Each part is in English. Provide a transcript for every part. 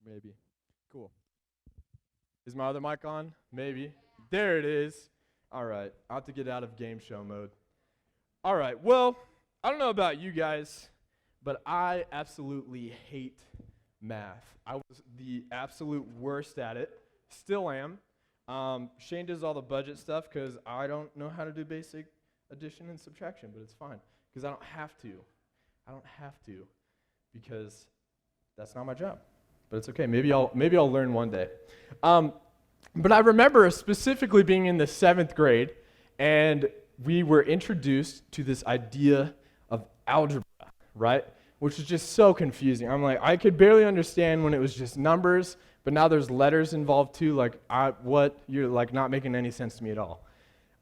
Maybe. Cool. Is my other mic on? Maybe. There it is. All right. I'll have to get out of game show mode. All right. Well, I don't know about you guys, but I absolutely hate math. I was the absolute worst at it. Still am. Shane does all the budget stuff because I don't know how to do basic addition and subtraction, but it's fine because I don't have to. I don't have to because that's not my job. But it's okay. Maybe I'll learn one day. But I remember specifically being in the 7th grade, and we were introduced to this idea of algebra, right? Which is just so confusing. I'm like, I could barely understand when it was just numbers, but now there's letters involved too. Like, you're like not making any sense to me at all.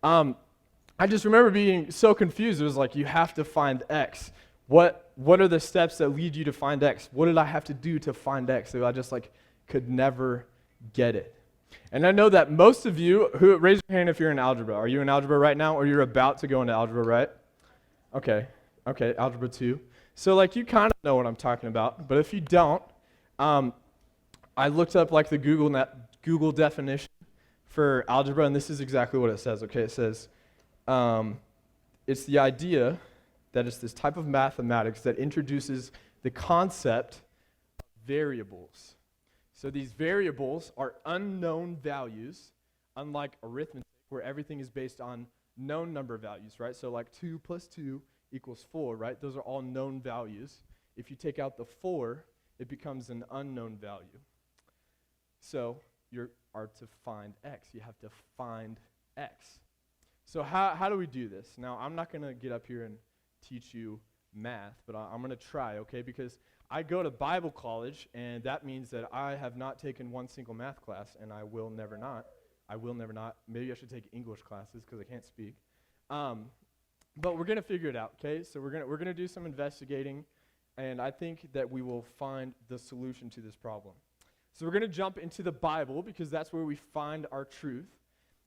I just remember being so confused. It was like, you have to find x. What are the steps that lead you to find x? What did I have to do to find x? So I just could never get it. And I know that most of you, raise your hand if you're in algebra. Are you in algebra right now, or you're about to go into algebra, right? Okay, algebra 2. So you kind of know what I'm talking about, but if you don't, I looked up the Google definition for algebra, and this is exactly what it says. Okay, it says it's the idea that it's this type of mathematics that introduces the concept of variables. So these variables are unknown values, unlike arithmetic, where everything is based on known number values, right? So 2 plus 2 equals 4, right? Those are all known values. If you take out the 4, it becomes an unknown value. So you are to find x. You have to find x. So how do we do this? Now, I'm not going to get up here and teach you math, but I'm going to try, okay? Because I go to Bible college, and that means that I have not taken one single math class, and I will never not. Maybe I should take English classes because I can't speak. But we're going to figure it out, okay? So we're going to do some investigating, and I think that we will find the solution to this problem. So we're going to jump into the Bible because that's where we find our truth.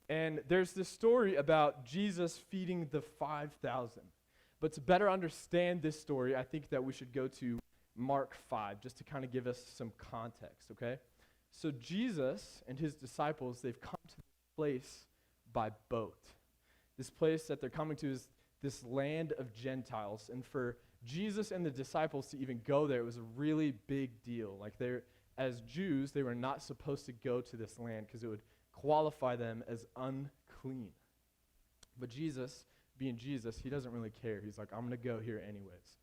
And there's this story about Jesus feeding the 5,000. But to better understand this story, I think that we should go to Mark 5, just to kind of give us some context, okay? So Jesus and his disciples, they've come to this place by boat. This place that they're coming to is this land of Gentiles. And for Jesus and the disciples to even go there, it was a really big deal. As Jews, they were not supposed to go to this land because it would qualify them as unclean. But Jesus, being Jesus, he doesn't really care. He's like, I'm going to go here anyways.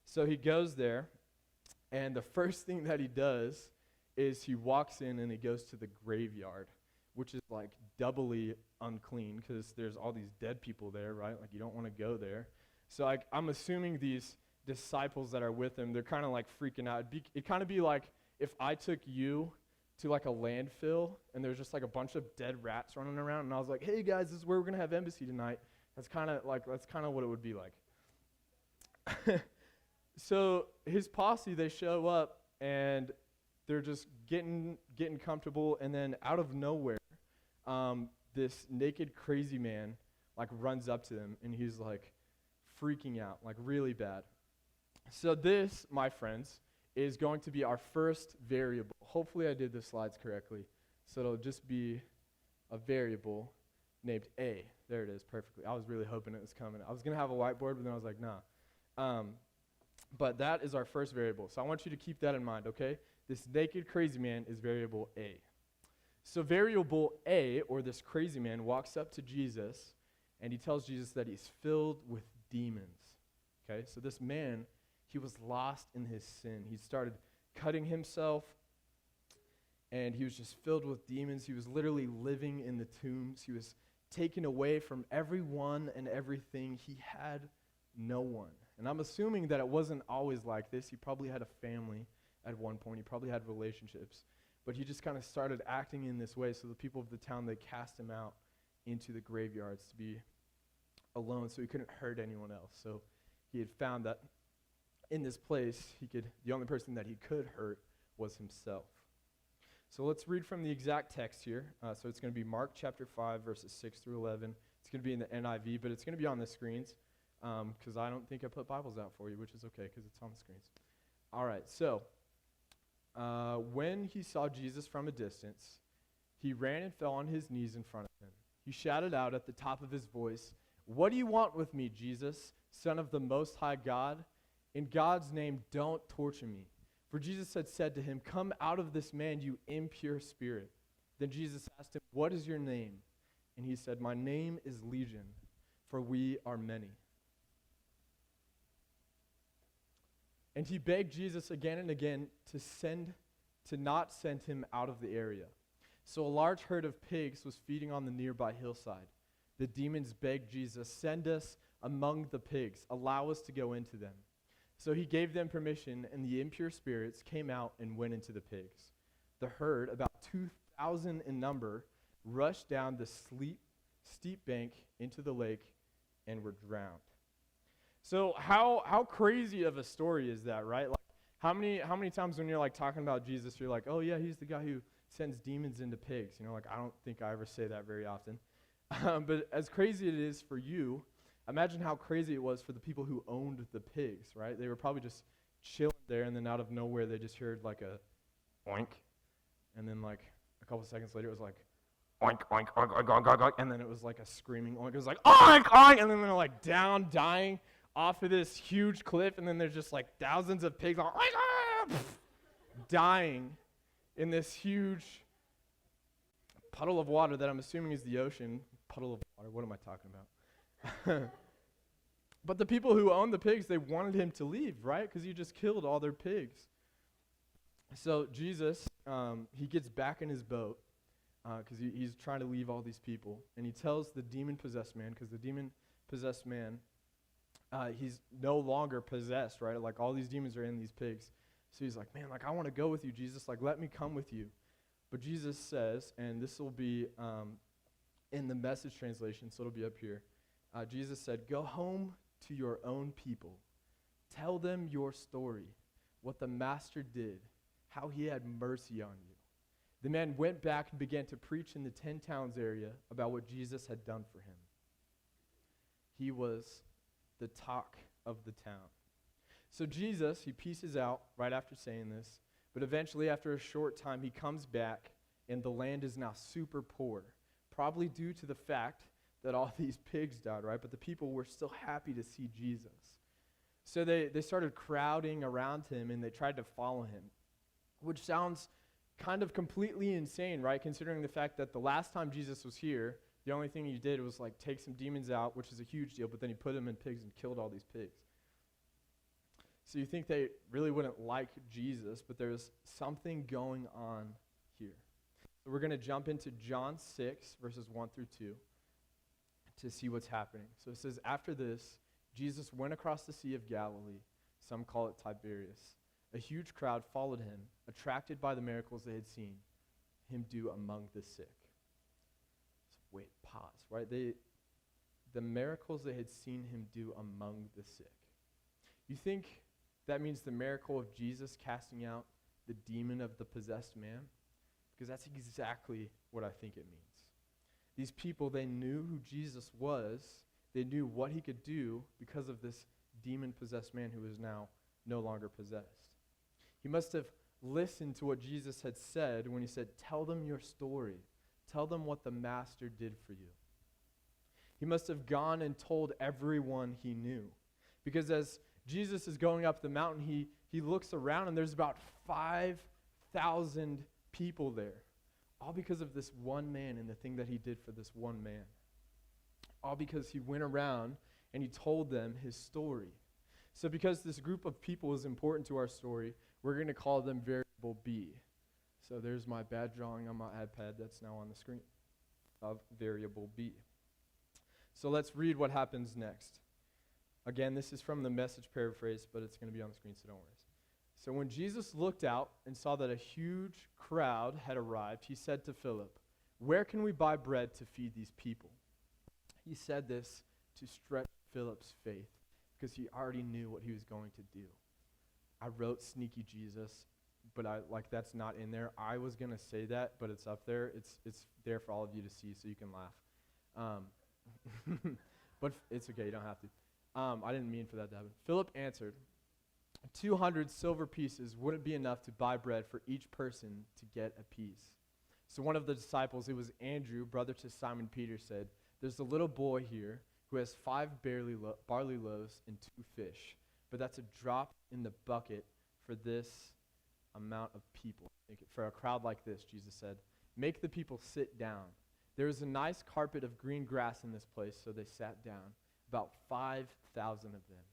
So he goes there, and the first thing that he does is he walks in and he goes to the graveyard, which is doubly unclean because there's all these dead people there, right? You don't want to go there. So I'm assuming these disciples that are with him, they're kind of freaking out. It'd kind of be like if I took you to a landfill and there's just a bunch of dead rats running around, and I was like, hey guys, this is where we're going to have embassy tonight. That's kind of what it would be like. So his posse, they show up, and they're just getting comfortable, and then out of nowhere, this naked crazy man runs up to them, and he's freaking out, really bad. So this, my friends, is going to be our first variable. Hopefully I did the slides correctly. So it'll just be a variable named A. There it is, perfectly. I was really hoping it was coming. I was going to have a whiteboard, but then I was like, nah. But that is our first variable. So I want you to keep that in mind, okay? This naked crazy man is variable A. So variable A, or this crazy man, walks up to Jesus, and he tells Jesus that he's filled with demons, okay? So this man, he was lost in his sin. He started cutting himself, and he was just filled with demons. He was literally living in the tombs. He was taken away from everyone and everything. He had no one. And I'm assuming that it wasn't always like this. He probably had a family at one point. He probably had relationships. But he just kind of started acting in this way, so the people of the town, they cast him out into the graveyards to be alone so he couldn't hurt anyone else. So he had found that in this place, the only person that he could hurt was himself. So let's read from the exact text here. So it's going to be Mark chapter 5, verses 6 through 11. It's going to be in the NIV, but it's going to be on the screens because I don't think I put Bibles out for you, which is okay because it's on the screens. All right, so When he saw Jesus from a distance, he ran and fell on his knees in front of him. He shouted out at the top of his voice, "What do you want with me, Jesus, Son of the Most High God? In God's name, don't torture me." For Jesus had said to him, "Come out of this man, you impure spirit." Then Jesus asked him, "What is your name?" And he said, "My name is Legion, for we are many." And he begged Jesus again and again to not send him out of the area. So a large herd of pigs was feeding on the nearby hillside. The demons begged Jesus, "Send us among the pigs. Allow us to go into them." So he gave them permission, and the impure spirits came out and went into the pigs. The herd, about 2,000 in number, rushed down the steep bank into the lake and were drowned. So how crazy of a story is that, right? Like how many times when you're like talking about Jesus, you're like, "Oh yeah, he's the guy who sends demons into pigs." You know, like I don't think I ever say that very often. But as crazy it is for you, imagine how crazy it was for the people who owned the pigs, right? They were probably just chilling there, and then out of nowhere they just heard like a oink, and then like a couple seconds later it was like oink, oink, oink, oink, oink, oink, oink, and then it was like a screaming oink. It was like oink, oink, and then they're like down, dying off of this huge cliff, and then there's just like thousands of pigs like, dying in this huge puddle of water that I'm assuming is the ocean. Puddle of water, what am I talking about? But the people who owned the pigs, they wanted him to leave, right? Because he just killed all their pigs. So Jesus, he gets back in his boat because he's trying to leave all these people. And he tells the demon-possessed man, because the demon-possessed man, he's no longer possessed, right? Like all these demons are in these pigs. So he's like, "Man, like I want to go with you, Jesus. Like let me come with you." But Jesus says, and this will be in the Message translation, so it'll be up here. Jesus said, "Go home to your own people. Tell them your story, what the master did, how he had mercy on you." The man went back and began to preach in the 10 towns area about what Jesus had done for him. He was the talk of the town. So Jesus, he pieces out right after saying this, but eventually after a short time he comes back and the land is now super poor, probably due to the fact that all these pigs died, right? But the people were still happy to see Jesus. So they started crowding around him and they tried to follow him, which sounds kind of completely insane, right? Considering the fact that the last time Jesus was here, the only thing he did was like take some demons out, which is a huge deal, but then he put them in pigs and killed all these pigs. So you think they really wouldn't like Jesus, but there's something going on here. So we're going to jump into John 6, verses 1 through 2 to see what's happening. So it says, "After this, Jesus went across the Sea of Galilee. Some call it Tiberias. A huge crowd followed him, attracted by the miracles they had seen him do among the sick." So wait, pause, right? The miracles they had seen him do among the sick. You think that means the miracle of Jesus casting out the demon of the possessed man? Because that's exactly what I think it means. These people, they knew who Jesus was. They knew what he could do because of this demon-possessed man who is now no longer possessed. He must have listened to what Jesus had said when he said, "Tell them your story. Tell them what the master did for you." He must have gone and told everyone he knew. Because as Jesus is going up the mountain, he looks around and there's about 5,000 people there. All because of this one man and the thing that he did for this one man. All because he went around and he told them his story. So because this group of people is important to our story, we're going to call them variable B. So there's my bad drawing on my iPad that's now on the screen of variable B. So let's read what happens next. Again, this is from the Message paraphrase, but it's going to be on the screen, so don't worry. So when Jesus looked out and saw that a huge crowd had arrived, he said to Philip, "Where can we buy bread to feed these people?" He said this to stretch Philip's faith because he already knew what he was going to do. I wrote "Sneaky Jesus," but that's not in there. I was going to say that, but it's up there. It's there for all of you to see so you can laugh. But it's okay, you don't have to. I didn't mean for that to happen. Philip answered, 200 silver pieces wouldn't be enough to buy bread for each person to get a piece. So one of the disciples, it was Andrew, brother to Simon Peter, said, "There's a little boy here who has 5 barley loaves and 2 fish, but that's a drop in the bucket for this amount of people." For a crowd like this, Jesus said, "Make the people sit down." There was a nice carpet of green grass in this place, so they sat down, about 5,000 of them.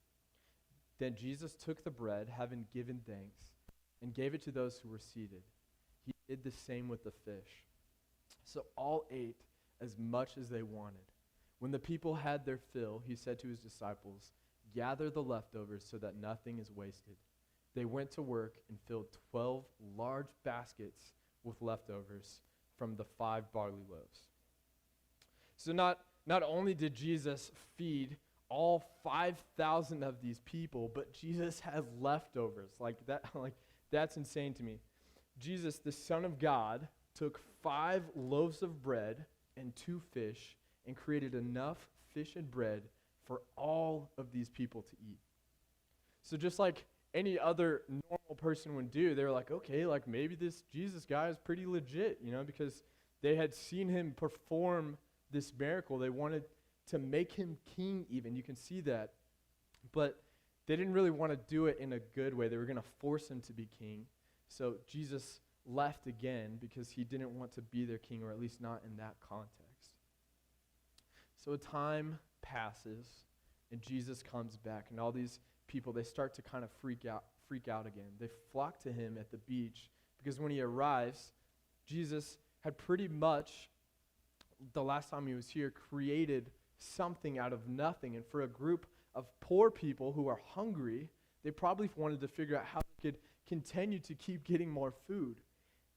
Then Jesus took the bread, having given thanks, and gave it to those who were seated. He did the same with the fish. So all ate as much as they wanted. When the people had their fill, he said to his disciples, "Gather the leftovers so that nothing is wasted." They went to work and filled 12 large baskets with leftovers from the 5 barley loaves. So not only did Jesus feed all 5,000 of these people, but Jesus has leftovers. That's insane to me. Jesus, the Son of God, took 5 loaves of bread and 2 fish and created enough fish and bread for all of these people to eat. So just like any other normal person would do, they were like, okay, like maybe this Jesus guy is pretty legit, because they had seen him perform this miracle. They wanted to make him king even. You can see that. But they didn't really want to do it in a good way. They were going to force him to be king. So Jesus left again because he didn't want to be their king, or at least not in that context. So a time passes, and Jesus comes back, and all these people, they start to kind of freak out again. They flock to him at the beach because when he arrives, Jesus had pretty much, the last time he was here, created something out of nothing. And for a group of poor people who are hungry, they probably wanted to figure out how they could continue to keep getting more food.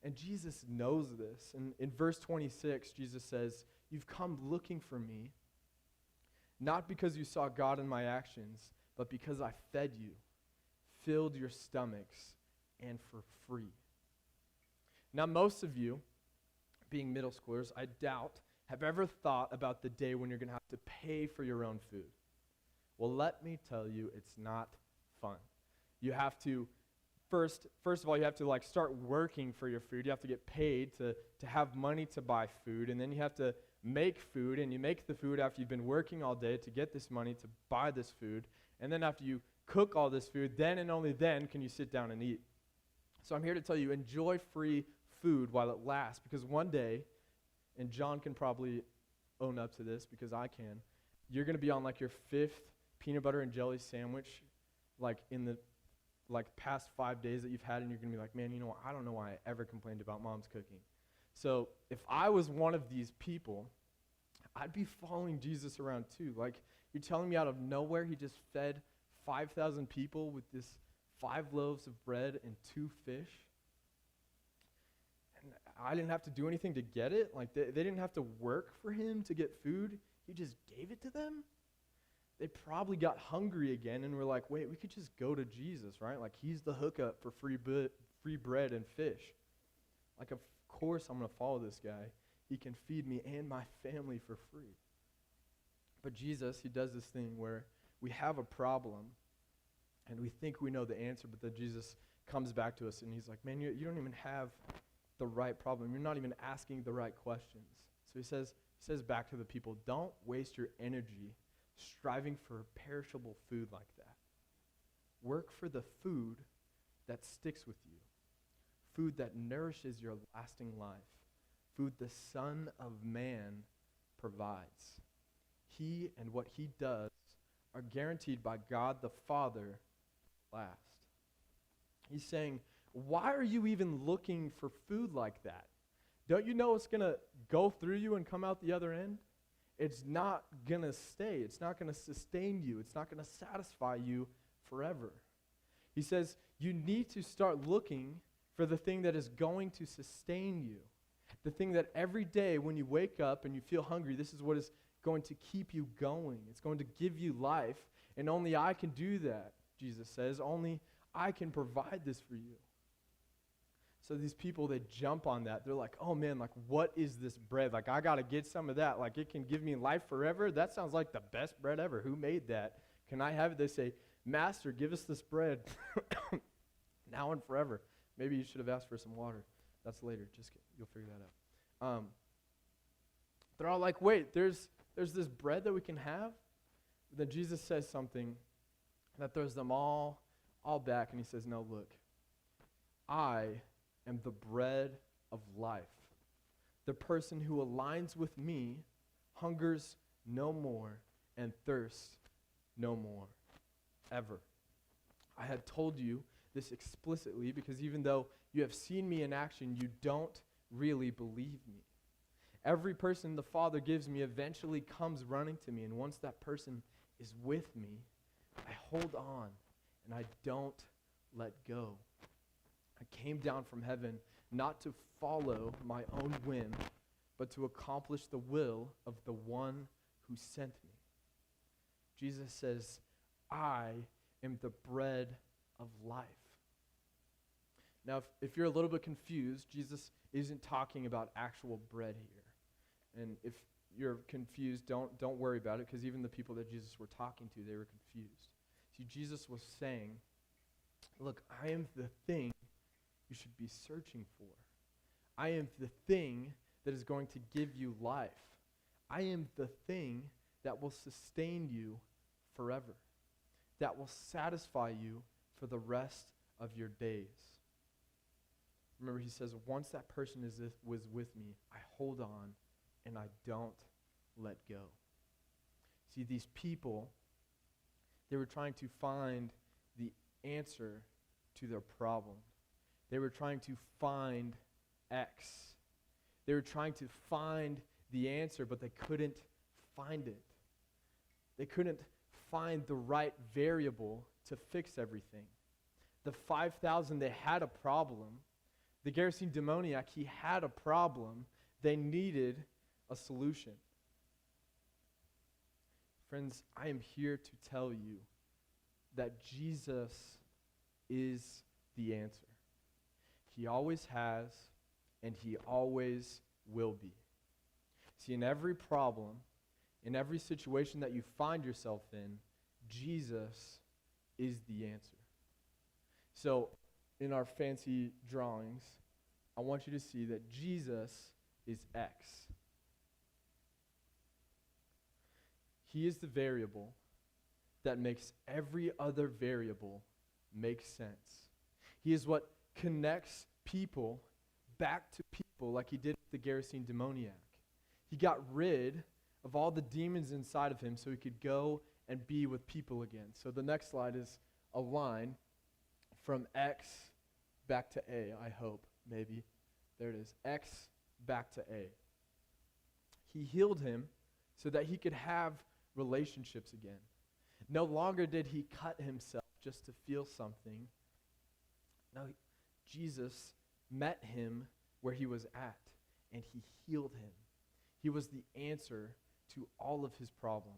And Jesus knows this. And in verse 26, Jesus says, "You've come looking for me, not because you saw God in my actions, but because I fed you, filled your stomachs, and for free." Now, most of you, being middle schoolers, I doubt, have ever thought about the day when you're going to have to pay for your own food. Well, let me tell you, it's not fun. You have to, first of all, you have to start working for your food. You have to get paid to have money to buy food, and then you have to make food, and you make the food after you've been working all day to get this money to buy this food, and then after you cook all this food, then and only then can you sit down and eat. So I'm here to tell you, enjoy free food while it lasts, because one day, and John can probably own up to this because I can, you're going to be on your 5th peanut butter and jelly sandwich in the past 5 days that you've had, and you're going to be like, man, I don't know why I ever complained about mom's cooking. So if I was one of these people, I'd be following Jesus around too. You're telling me out of nowhere he just fed 5,000 people with this 5 loaves of bread and 2 fish? And I didn't have to do anything to get it? They didn't have to work for him to get food? He just gave it to them? They probably got hungry again and were like, wait, we could just go to Jesus, right? He's the hookup for free bread and fish. Of course I'm going to follow this guy. He can feed me and my family for free. But Jesus, he does this thing where we have a problem and we think we know the answer, but then Jesus comes back to us and he's like, man, you don't even have the right problem. You're not even asking the right questions. So he says back to the people, don't waste your energy striving for perishable food like that. Work for the food that sticks with you, food that nourishes your lasting life, food the Son of Man provides. He and what he does are guaranteed by God the Father to last. He's saying, why are you even looking for food like that? Don't you know it's going to go through you and come out the other end? It's not going to stay. It's not going to sustain you. It's not going to satisfy you forever. He says you need to start looking for the thing that is going to sustain you. The thing that every day when you wake up and you feel hungry, this is what is going to keep you going. It's going to give you life, and only I can do that, Jesus says. Only I can provide this for you. So these people, they jump on that. They're like, oh man, what is this bread? I got to get some of that. It can give me life forever? That sounds like the best bread ever. Who made that? Can I have it? They say, Master, give us this bread now and forever. Maybe you should have asked for some water. That's later. Just kidding. You'll figure that out. They're all like, wait, there's this bread that we can have? But then Jesus says something that throws them all back, and he says, no, look, I am the bread of life. The person who aligns with me hungers no more and thirsts no more, ever. I had told you this explicitly because even though you have seen me in action, you don't really believe me. Every person the Father gives me eventually comes running to me, and once that person is with me, I hold on and I don't let go. I came down from heaven not to follow my own whim, but to accomplish the will of the one who sent me. Jesus says, I am the bread of life. Now, if you're a little bit confused, Jesus isn't talking about actual bread here. And if you're confused, don't worry about it, because even the people that Jesus were talking to, they were confused. See, Jesus was saying, look, I am the thing you should be searching for. I am the thing that is going to give you life. I am the thing that will sustain you forever, that will satisfy you for the rest of your days. Remember, he says, once that person was with me, I hold on and I don't let go. See, these people, they were trying to find the answer to their problem. They were trying to find X. They were trying to find the answer, but they couldn't find it. They couldn't find the right variable to fix everything. The 5,000, they had a problem. The Gerasene demoniac, he had a problem. They needed a solution. Friends, I am here to tell you that Jesus is the answer. He always has, and he always will be. See, in every problem, in every situation that you find yourself in, Jesus is the answer. So, in our fancy drawings, I want you to see that Jesus is X. He is the variable that makes every other variable make sense. He is what connects people back to people, like he did with the Gerasene demoniac. He got rid of all the demons inside of him so he could go and be with people again. So the next slide is a line from X back to A, I hope, maybe. There it is, X back to A. He healed him so that he could have relationships again. No longer did he cut himself just to feel something. No, Jesus met him where he was at, and he healed him. He was the answer to all of his problems.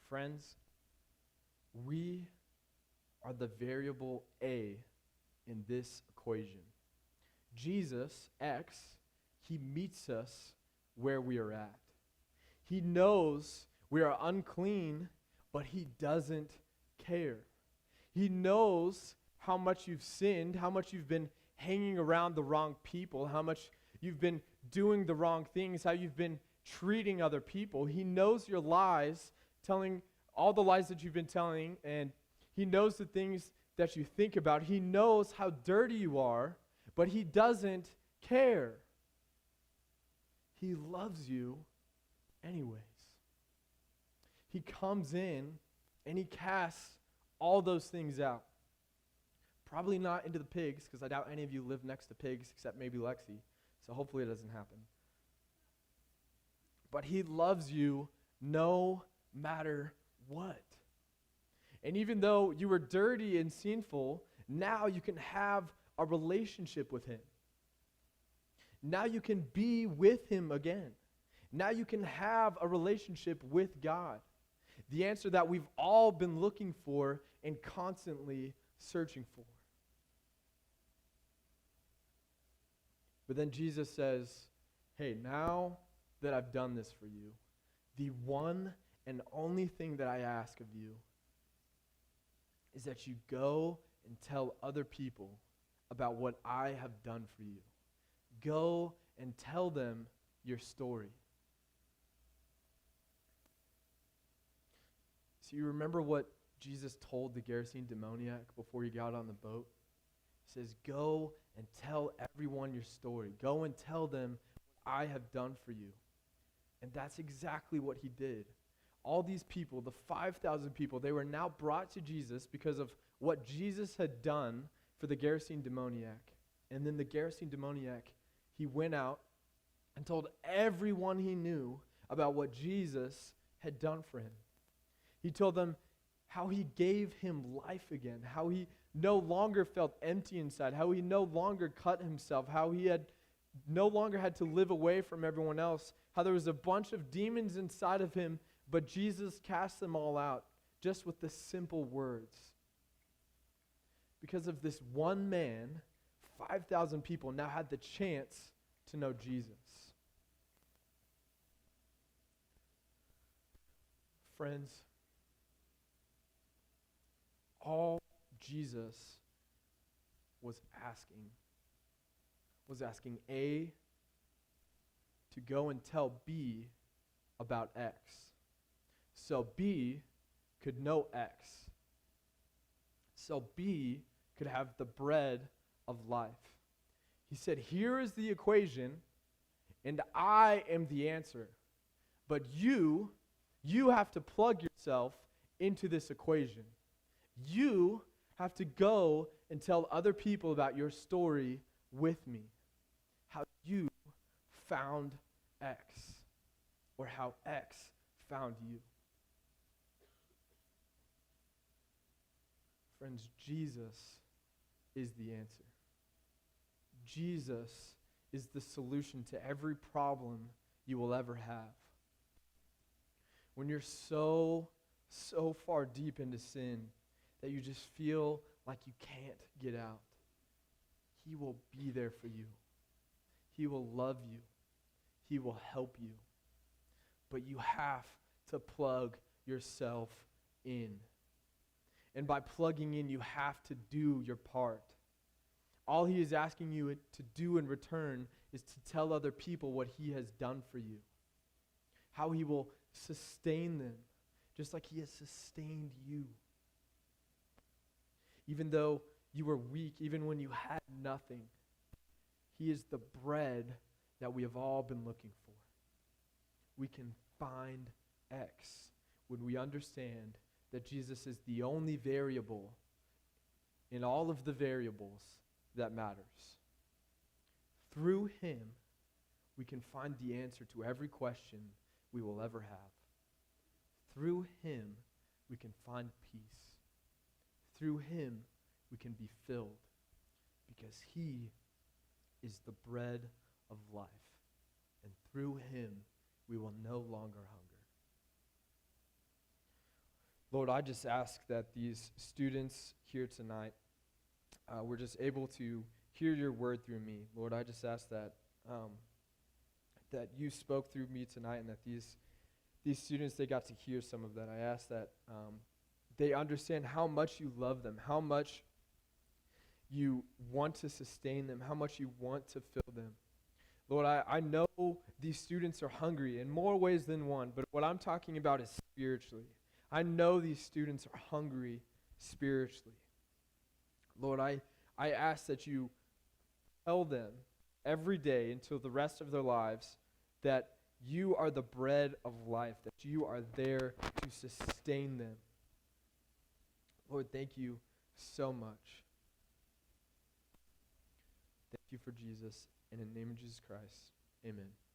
Friends, we are the variable A in this equation. Jesus, X, he meets us where we are at. He knows we are unclean, but he doesn't care. He knows how much you've sinned, how much you've been hanging around the wrong people, how much you've been doing the wrong things, how you've been treating other people. He knows your lies, telling all the lies that you've been telling, and he knows the things that you think about. He knows how dirty you are, but he doesn't care. He loves you anyways. He comes in and he casts all those things out. Probably not into the pigs, because I doubt any of you live next to pigs except maybe Lexi. So hopefully it doesn't happen. But he loves you no matter what. And even though you were dirty and sinful, now you can have a relationship with him. Now you can be with him again. Now you can have a relationship with God. The answer that we've all been looking for and constantly searching for. But then Jesus says, hey, now that I've done this for you, the one and only thing that I ask of you is that you go and tell other people about what I have done for you. Go and tell them your story. So you remember what Jesus told the Gerasene demoniac before he got on the boat? He says, go and tell everyone your story. Go and tell them what I have done for you. And that's exactly what he did. All these people, the 5,000 people, they were now brought to Jesus because of what Jesus had done for the Gerasene demoniac. And then the Gerasene demoniac, he went out and told everyone he knew about what Jesus had done for him. He told them how he gave him life again, how he no longer felt empty inside, how he no longer cut himself, how he had no longer had to live away from everyone else, how there was a bunch of demons inside of him, but Jesus cast them all out just with the simple words. Because of this one man, 5,000 people now had the chance to know Jesus. Friends, all Jesus was asking A to go and tell B about X, so B could know X, so B could have the bread of life. He said, here is the equation, and I am the answer. But you have to plug yourself into this equation. You have to go and tell other people about your story with me. How you found X, or how X found you. Friends, Jesus is the answer. Jesus is the solution to every problem you will ever have. When you're so far deep into sin that you just feel like you can't get out, He will be there for you. He will love you. He will help you. But you have to plug yourself in. And by plugging in, you have to do your part. All He is asking you to do in return is to tell other people what He has done for you. How He will sustain them, just like He has sustained you. Even though you were weak, even when you had nothing, He is the bread that we have all been looking for. We can find X when we understand that Jesus is the only variable in all of the variables that matters. Through Him, we can find the answer to every question we will ever have. Through Him, we can find peace. Through Him, we can be filled, because He is the bread of life. And through Him, we will no longer hunger. Lord, I just ask that these students here tonight were just able to hear your word through me. Lord, I just ask that that you spoke through me tonight, and that these students, they got to hear some of that. I ask that they understand how much you love them, how much you want to sustain them, how much you want to fill them. Lord, I know these students are hungry in more ways than one, but what I'm talking about is spiritually. I know these students are hungry spiritually. Lord, I ask that you tell them every day until the rest of their lives that you are the bread of life, that you are there to sustain them. Lord, thank you so much. Thank you for Jesus. And in the name of Jesus Christ, amen.